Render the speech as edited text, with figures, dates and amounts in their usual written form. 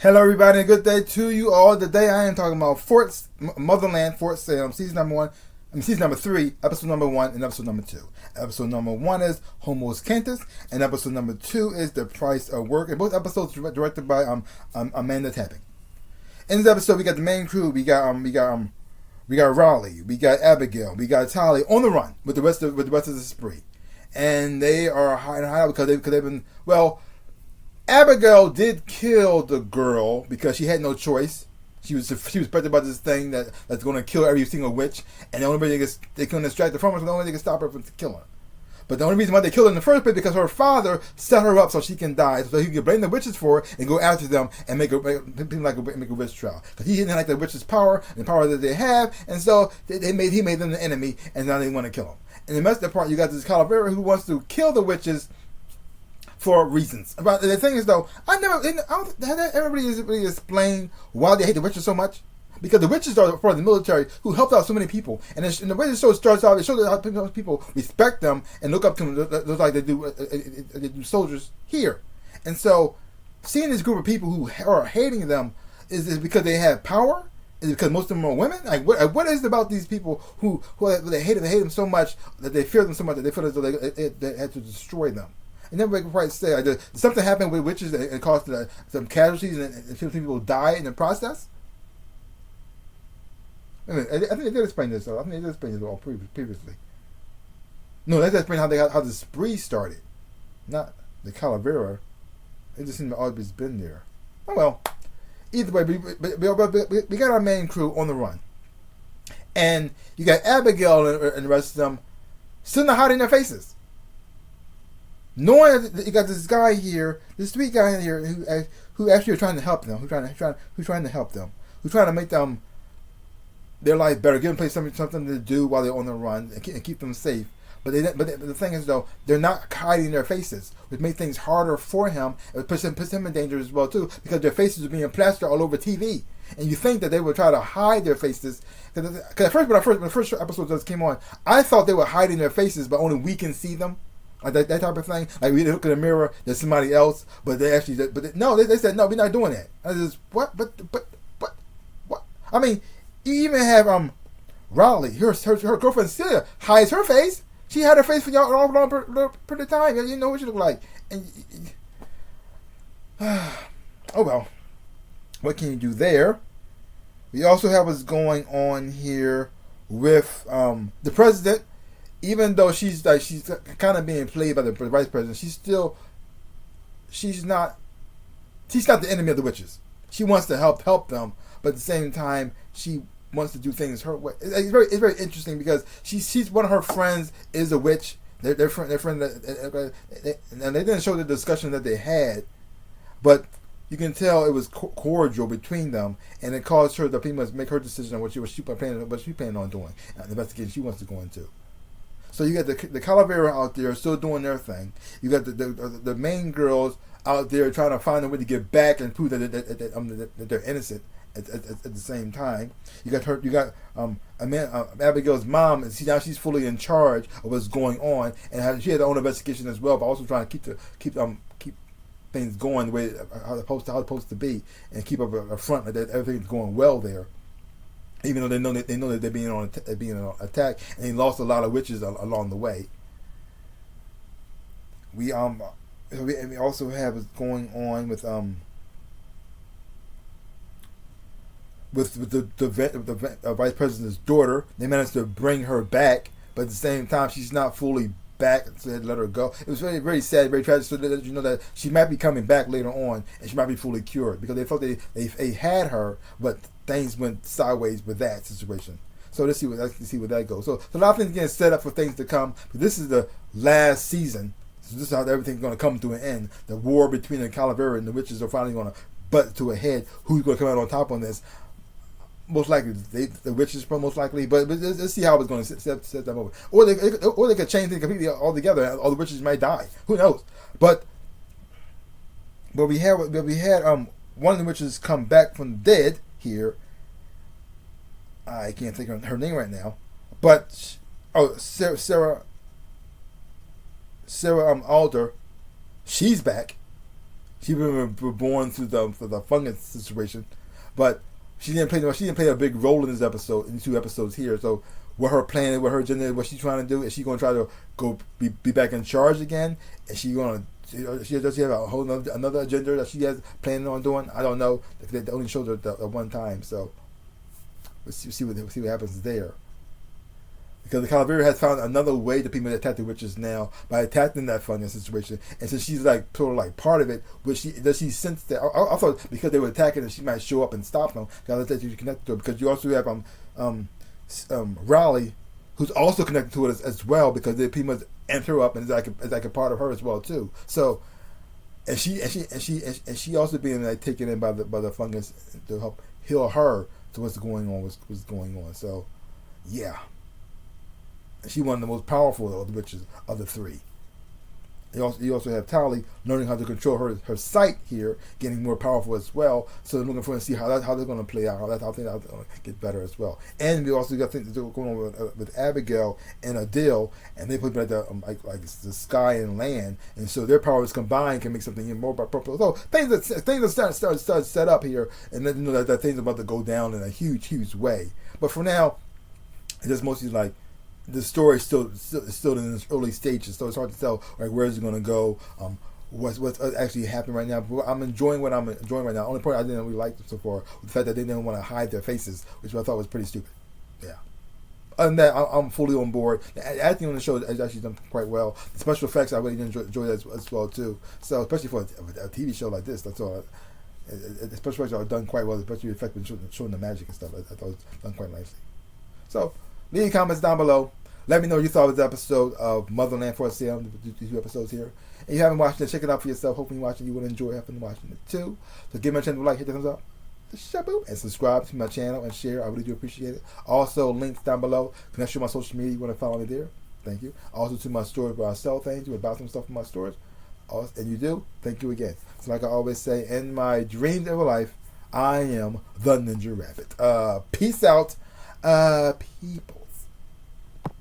Hello, everybody, and good day to you all. Today, I am talking about Motherland, Fort Salem, season number 1. Season number 3, episode number 1, and episode number 2. Episode number 1 is Homos Cantus, and episode number 2 is The Price of Work. And both episodes are directed by Amanda Tapping. In this episode, we got the main crew. We got Raleigh, we got Abigail, we got Tali on the run with the rest of the spree, and they are hiding out because they've been Abigail did kill the girl because she had no choice. She was affected by this thing that's going to kill every single witch, and the only way they can distract her from her, so the only way they can stop her from killing her. But the only reason why they killed her in the first place because her father set her up so she can die, so he can blame the witches for it and go after them and make a witch trial. Because he didn't like the witches' power and the power that they have, and so he made them the enemy, and now they want to kill him. And the messed up part, you got this Calavera who wants to kill the witches for reasons. But the thing is, though, everybody is really explained why they hate the witches so much. Because the witches are part of the military who helped out so many people. And the way the show starts out, it shows how people respect them and look up to them just like they do soldiers here. And so, seeing this group of people who are hating them is because they have power? Is it because most of them are women? Like what is it about these people who they hate them so much that they fear them so much that they feel as though they had to destroy them? And everybody can quite say, did something happen with witches and caused some casualties and people die in the process? I think they did explain this, though. I think they did explain this all previously. No, they did explain how the spree started. Not the Calavera. It just seemed to always been there. Oh, well. Either way, we got our main crew on the run. And you got Abigail and the rest of them still not hiding their faces. Knowing that you got this guy here, this sweet guy here who actually are trying to help them, who's trying to help them, who's trying to make them their life better, give them something to do while they're on the run and keep them safe. But the thing is, though, they're not hiding their faces, which makes things harder for him. It puts him in danger as well too, because their faces are being plastered all over TV. And you think that they would try to hide their faces. Because at first, when the first episode just came on, I thought they were hiding their faces, but only we can see them. Like that type of thing. Like we look in the mirror, there's somebody else, but they actually, they said no, we're not doing that. I just what? I mean, you even have Raleigh, her girlfriend Celia hides her face. She had her face for y'all all pretty time. You know what she look like. And oh well, what can you do there? We also have what's going on here with the president. Even though she's kind of being played by the vice president, she's not the enemy of the witches. She wants to help them, but at the same time she wants to do things her way. It's very interesting because she's one of her friends is a witch. Their friend, and they didn't show the discussion that they had, but you can tell it was cordial between them, and it caused her to pretty much make her decision on what she planning on doing, the investigation she wants to go into. So you got the Calavera out there still doing their thing. You got the main girls out there trying to find a way to get back and prove that they're innocent at the same time. You got Abigail's mom, and she's fully in charge of what's going on, and she had her own investigation as well, but also trying to keep things going the way how it's supposed to be, and keep up a front that everything's going well there. Even though they know that they're being attacked, and they lost a lot of witches along the way. We also have what's going on with the vice president's daughter. They managed to bring her back, but at the same time, she's not fully back, so they let her go. It was very, very sad, very tragic. So that you know that she might be coming back later on, and she might be fully cured because they thought they had her, but things went sideways with that situation. So let's see where that goes. So a lot of things getting set up for things to come. But this is the last season. So this is how everything's going to come to an end. The war between the Calavera and the witches are finally going to butt to a head. Who's going to come out on top on this? Most likely the witches, most likely. But let's see how it's going to set them over. Or they could change things completely altogether. All the witches might die. Who knows? But we had one of the witches come back from the dead here. I can't think of her name right now, but Sarah Alder, she's back, She was born through the fungus situation, but she didn't play. She didn't play a big role in this episode, in 2 episodes here. So, what her plan is, what her agenda is, what she's trying to do, is she going to try to go be back in charge again? Is she going to? Does she have a whole another agenda that she has planning on doing? I don't know. They only showed her at one time, so we'll see what happens there. Because the Calavera has found another way to people attack the witches now by attacking that fungus situation, and since she's like sort of like part of it, which she sense that I thought because they were attacking her, she might show up and stop them. Because that you connected to her, because you also have Raleigh, who's also connected to it as well, because they pretty much enter her up and is like a part of her as well too. So, and she also being like taken in by the fungus to help heal her to what's going on. So, yeah. She's one of the most powerful of the witches of the 3. You also have Tally learning how to control her sight here, getting more powerful as well. So I'm looking for to see how they're going to play out, how things are going to get better as well. And we also got things going on with Abigail and Adele, and they put like the sky and land, and so their powers combined can make something even more powerful. So things are starting set up here, and then that things are about to go down in a huge way. But for now, it's just mostly like. The story is still in its early stages, so it's hard to tell like where is it going to go, what's actually happening right now. But I'm enjoying what I'm enjoying right now. The only part I didn't really like so far was the fact that they didn't want to hide their faces, which I thought was pretty stupid. Yeah. Other than that, I'm fully on board. The acting on the show is actually done quite well. The special effects I really enjoy that as well too. So especially for a TV show like this, that's all. The special effects are done quite well, especially the effect when showing the magic and stuff. I thought it was done quite nicely. So. Leave your comments down below. Let me know what you thought of this episode of Motherland for Salem, these 2 episodes here. If you haven't watched it, check it out for yourself. Hopefully you watch it, you will enjoy having watching it too. So give my channel a like, hit the thumbs up, and subscribe to my channel and share. I really do appreciate it. Also, links down below. Connect to my social media. You want to follow me there. Thank you. Also to my stores where I sell things. You buy some stuff from my stores. And you do. Thank you again. So like I always say, in my dreams of a life, I am the Ninja Rabbit. Peace out, people.